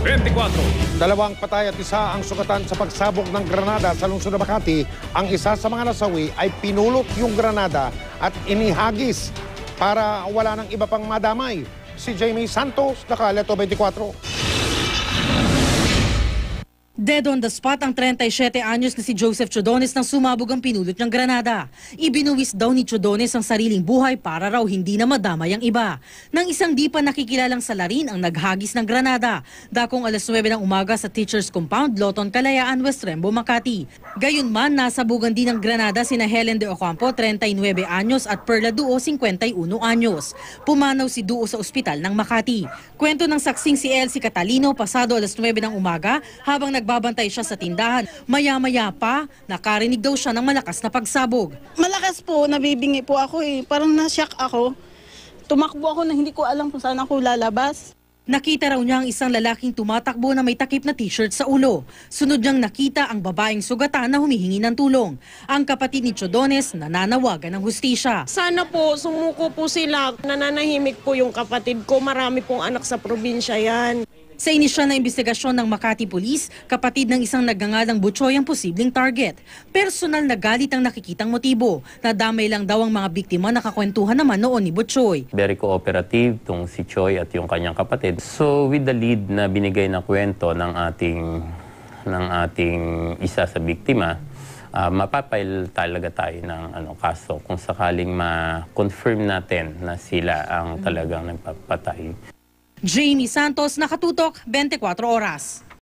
24. Dalawang patay at isa ang sugatan sa pagsabog ng granada sa lungsod ng Makati. Ang isa sa mga nasawi ay pinulot yung granada at inihagis para wala ng iba pang madamay. Si Jamie Santos, Nakaleto 24. Dead on the spot ang 37 anyos na si Joseph Chodones nang sumabog ang pinulot ng granada. Ibinuwis daw ni Chodones ang sariling buhay para raw hindi na madamay ang iba. Nang isang di pa nakikilalang salarin ang naghagis ng granada, dakong alas 9 ng umaga sa Teachers Compound, Loton, Kalayaan, West Rembo, Makati. Gayunman, nasabugan din ng granada sina Helen de Ocampo, 39 anyos at Perla Duo, 51 anyos. Pumanaw si Duo sa ospital ng Makati. Kwento ng saksing si Elsie Catalino, pasado alas 9 ng umaga habang nagbabantay siya sa tindahan. Maya-maya pa, nakarinig daw siya ng malakas na pagsabog. Malakas po, nabibingi po ako eh. Parang na-shock ako. Tumakbo ako na hindi ko alam kung saan ako lalabas. Nakita raw niya ang isang lalaking tumatakbo na may takip na t-shirt sa ulo. Sunod niyang nakita ang babaeng sugatan na humihingi ng tulong. Ang kapatid ni Chodones nananawagan ng hustisya. Sana po sumuko po sila. Nananahimik po yung kapatid ko. Marami pong anak sa probinsya yan. Sa inisyal na investigasyon ng Makati Police, kapatid ng isang nagngangalang Butchoy ang posibleng target. Personal na galit ang nakikitang motibo. Nadamay lang daw ang mga biktima, nakakwentuhan naman noon ni Butchoy. Very cooperative tong si Choy at yung kanyang kapatid. So with the lead na binigay na kwento ng ating isa sa biktima, mapapail talaga tayo ng kaso kung sakaling ma-confirm natin na sila ang talagang nagpapatay. Jamie Santos, Nakatutok, 24 Oras.